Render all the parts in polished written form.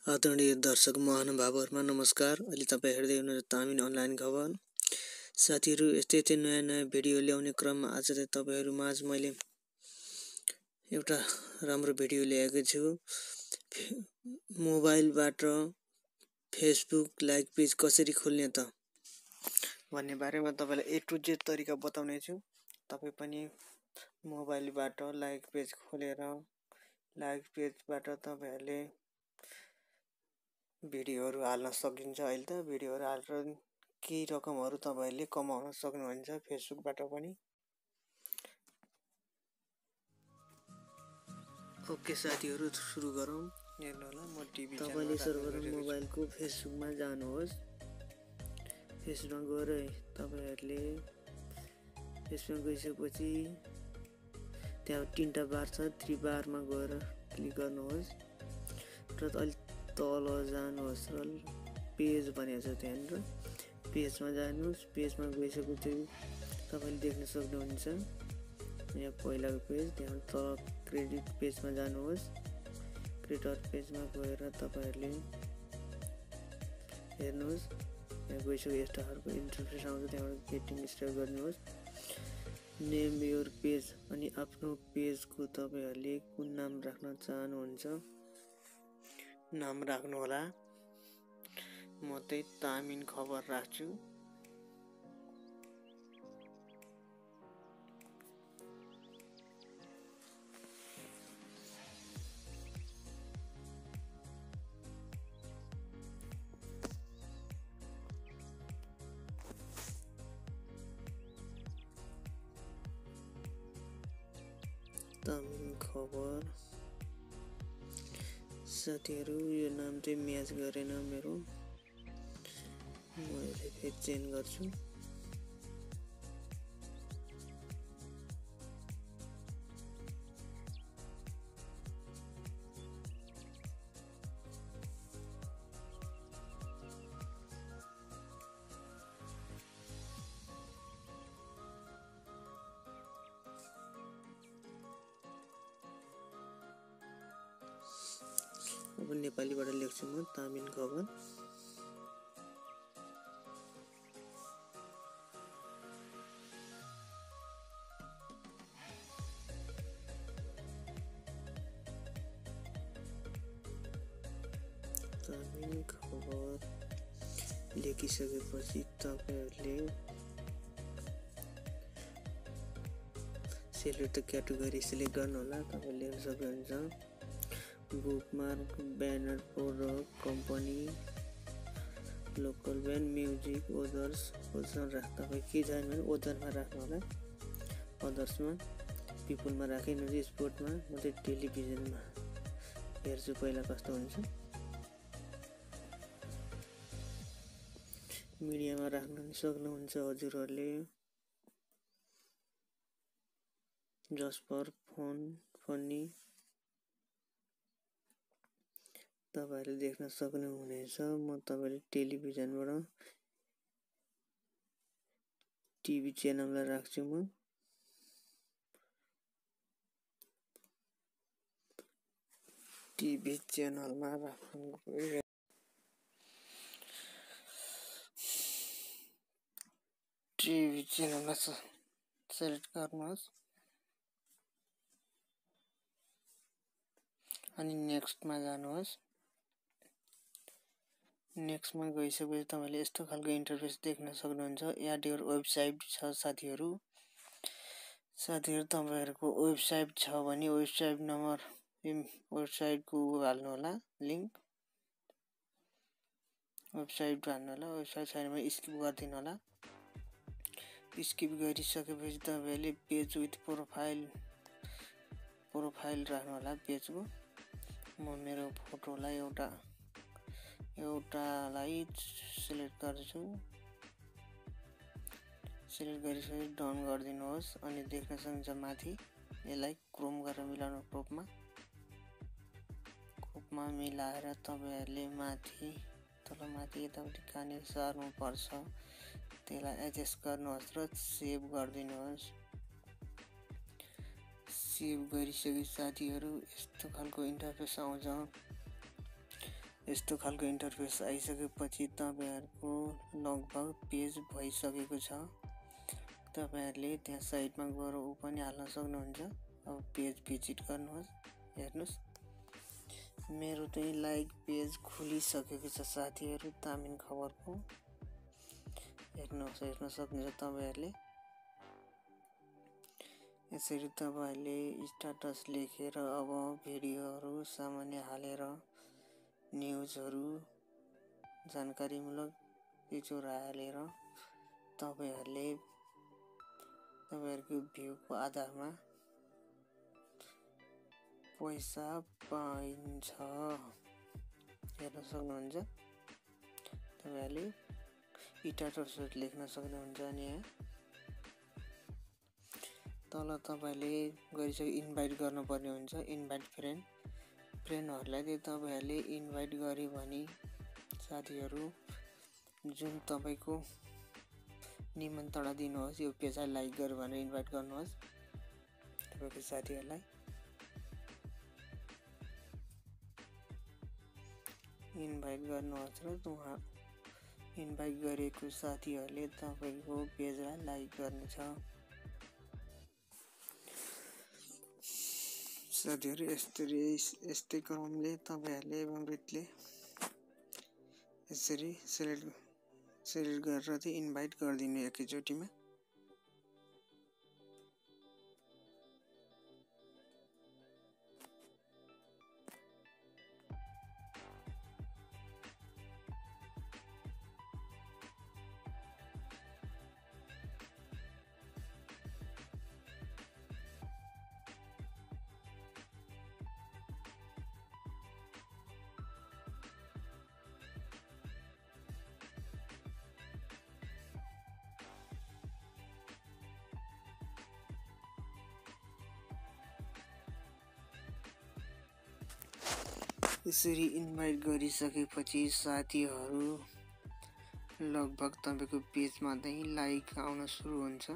आदरणीय दर्शक महानुभावहरुमा नमस्कार। अहिले तपाई हेर्दै हुनुहुन्छ तामिन अनलाइन खबर। साथीहरु, यस्तै नयाँ भिडियो ल्याउने क्रममा आज चाहिँ तपाईहरु माझ मैले एउटा राम्रो भिडियो ल्याएको छु। मोबाइलबाट फेसबुक लाइक पेज कसरी खोल्ने त भन्ने बारेमा तपाईलाई A to Z तरिका बताउने छु। तपाई पनि मोबाइलबाट लाइक पेज खोलेर लाइक पेजबाट तपाईहरुले भिडियोहरु हाल्न सकिन्छ। अहिले त भिडियोहरु हालेर केही रकमहरु तपाईहरुले कमाउन सक्नुहुन्छ फेसबुकबाट पनि। ओके साथीहरु, सुरु गरौँ। हेर्नु होला, म टिभी तपाईले सर्वप्रथम मोबाइलको फेसबुकमा जानुहोस्। फेसबुकमा गएर तपाईहरुले फेसबुकमा गइसकेपछि त्यहाँ तीनटा बार छ, थ्री बारमा गएर क्लिक गर्नुहोस् र अलि तल जानुहोस् र पेज भनेको छ त्यहाँनिर पेजमा जानुहोस्। पेजमा गइसकेपछि तपाईले देख्न सक्नुहुन्छ यहाँ पहिलाको पेज, त्यहाँ तल क्रेडिट पेजमा जानुहोस्। क्रेडिट पेजमा गएर तपाईहरुले हेर्नुहोस्, यहाँ गइसके यस्तो खालको इन्टरफेस आउँछ। त्यहाँबाट गेटिङ स्टार्ट गर्नुहोस्। नेम योर पेज, अनि आफ्नो पेजको तपाईहरुले कुन नाम राख्न चाहनुहुन्छ नाम राख्नु होला। म चाहिँ तामिन खबर राख्छु। तामिन खबर। साथीहरु, यो नाम चाहिँ म्याच गरेन मेरो, म यसलाई फेरि चेन्ज गर्छु। अब नेपालीबाट लेख्छु म तामिन खबर। तामिन खबर लेखिसकेपछि तपाईहरुले सेलेक्ट क्याटेगोरी सिलेक्ट गर्नु होला। तपाईले लेख्न सक्नुहुन्छ bookmark, banner, product, company, local band, music, others. ओदर्समा राख्दा के छैन भने ओदरमा राख्नु होला। अदर्समा, पिपुलमा राखेन, स्पोर्टमा, म चाहिँ टेलिभिजनमा हेर्छु पहिला कस्तो हुन्छ। मिडियामा राख्न सक्नुहुन्छ हजुरहरूले। जसपर फनी तपाईहरुले देख्न सक्नुहुनेछ। म तपाईले टेलिभिजनबाट टिभी च्यानललाई राख्छु। म टिभी च्यानलमा राख्नु टिभी च्यानलमा सेलेक्ट गर्नुहोस् अनि नेक्स्टमा जानुहोस्। नेक्स्टमा गइसकेपछि तपाईले यस्तो खालको इन्टरफेस देख्न सक्नुहुन्छ। एड योर वेबसाइट छ साथीहरु। तपाईहरुको वेबसाइट छ भने वेबसाइट नम्बर, वेबसाइटको हाल्नु होला लिंक। वेबसाइट हाल्नु होला। वेबसाइट छैन भने स्किप गर्दिनु होला। स्किप गरिसकेपछि तपाईले पेज विथ प्रोफाइल राख्नु होला पेजको। म मेरो फोटोलाई एउटालाई सिलेक्ट गर्छु। सिलेक्ट गरिसकेपछि डन गरिदिनुहोस् अनि देख्न सक्नुहुन्छ माथि। यसलाई क्रोम गरेर मिलाउनु क्रोपमा मिलाएर तपाईहरुले माथि तल माथि यताउति कहाँनिर सर्नु पर्छ त्यसलाई एडजस्ट गर्नुहोस् र सेभ गरिदिनुहोस्। सेभ गरिसके साथीहरु यस्तो खालको इन्टरफेस आउँछ। यस्तो खालको इन्टरफेस आइसकेपछि तपाईहरुको लगभग पेज भइसकेको छ। तपाईहरुले त्यहाँ साइडमा गएर उ पनि हाल्न सक्नुहुन्छ। अब पेज भिजिट गर्नुहोस्, हेर्नुस्। मेरो चाहिँ लाइक पेज खुलिसकेको छ साथीहरु तामिन खबरको। हेर्न सक्नुहुन्छ तपाईहरुले। यसरी तपाईहरुले स्ट्याटस लेखेर अब भिडियोहरु सामान्य हालेर न्यूजहरु जानकारीमूलक पिक्चर हालेर तपाईहरुको भ्यूको आधारमा पैसा पाइन्छ। हेर्न सक्नुहुन्छ। तपाईहरुले स्ट्याटसहरु लेख्न सक्नुहुन्छ अनि यहाँ तल तपाईले गरिसके इन्भाइट गर्नुपर्ने हुन्छ। इन्भाइट फ्रेन्डहरुलाई चाहिँ तपाईहरुले इन्भाइट गरे भने साथीहरु जुन तपाईको निमन्त्रणा दिनुहोस्, यो पेजलाई लाइक गर भनेर इन्भाइट गर्नुहोस् तपाईको साथीहरुलाई। इन्भाइट गर्नुहोस् र उहाँ इन्भाइट गरेको साथीहरुले तपाईको पेजलाई लाइक गर्नेछ। साथीहरु यस्तै क्रमले तपाईहरुले एवमरितले यसरी सेलेक्ट गरेर चाहिँ इन्भाइट गरिदिनु एकैचोटीमा। यसरी इन्भाइट गरिसकेपछि साथीहरु लगभग तपाईको पेजमा चाहिँ लाइक आउन सुरु हुन्छ।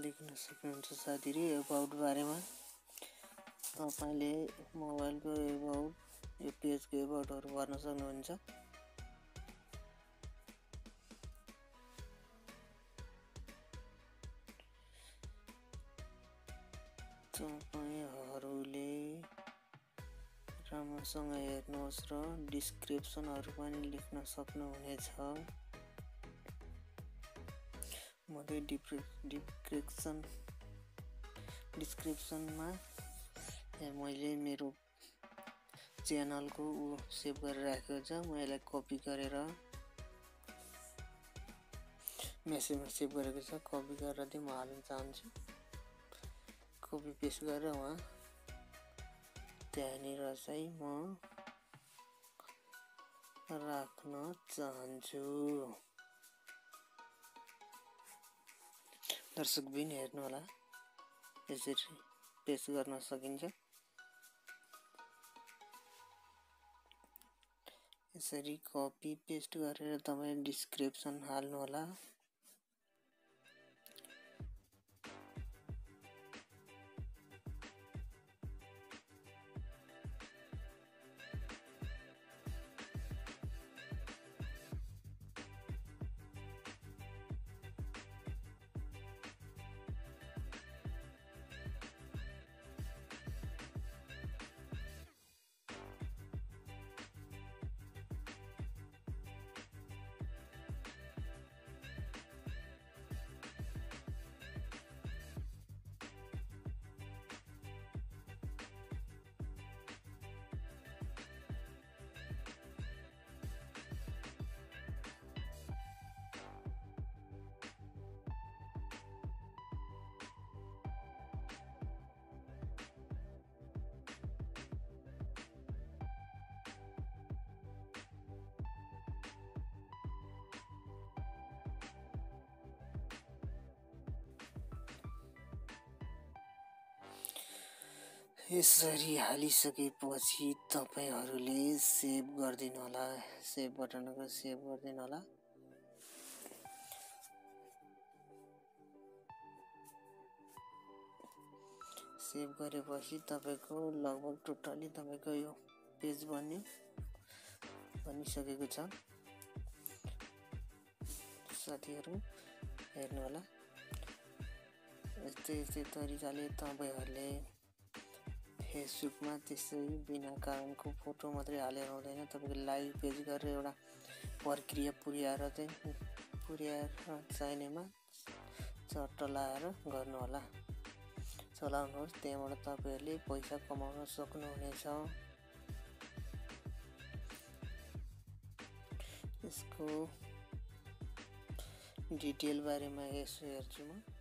देख्न सक्नुहुन्छ साथीहरु अबाउट बारेमा तपाईले मोबाइलको अबाउट यो पेजको अबाउटहरु भर्न सक्नुहुन्छ। तपाईहरुले राम्रोसँग हेर्नुहोस् र डिस्क्रिप्सनहरु पनि लेख्न सक्नुहुनेछ। म डिस्क्रिप्सनमा मैले मेरो च्यानलको सेभ गरेर राखेको छ। म यसलाई कपी गरेर मेसेजमा सेभ गरेको छ। कपी गरेर चाहिँ म हाल्न चाहन्छु। कपी पेस्ट गरेर वहाँ त्यहाँनिर चाहिँ म राख्न चाहन्छु। दर्शकबिन हेर्नु होला, यसरी पेस्ट गर्न सकिन्छ। यसरी कपी पेस्ट गरेर तपाईले डिस्क्रिप्सन हाल्नु होला। यसरी हालिसकेपछि तपाईहरूले सेभ गरिदिनु होला। सेभ बटनको सेभ गरिदिनु होला। सेभ गरेपछि तपाईको लगभग टोटली तपाईको यो पेज बनिसकेको छ। साथीहरु हेर्नु होला। यस्तै तरिकाले तपाईहरुले फेसबुकमा त्यसै बिना कारणको फोटो मात्रै हालेर हुँदैन। तपाईको लाइभ पेज गरेर एउटा प्रक्रिया पुर्याएर चाहिनेमा चट्ट लाएर गर्नु होला। चलाउनुहोस्, त्यहाँबाट तपाईहरुले पैसा कमाउन सक्नुहुनेछ। यसको डिटेल बारेमा यसो हेर्छु म।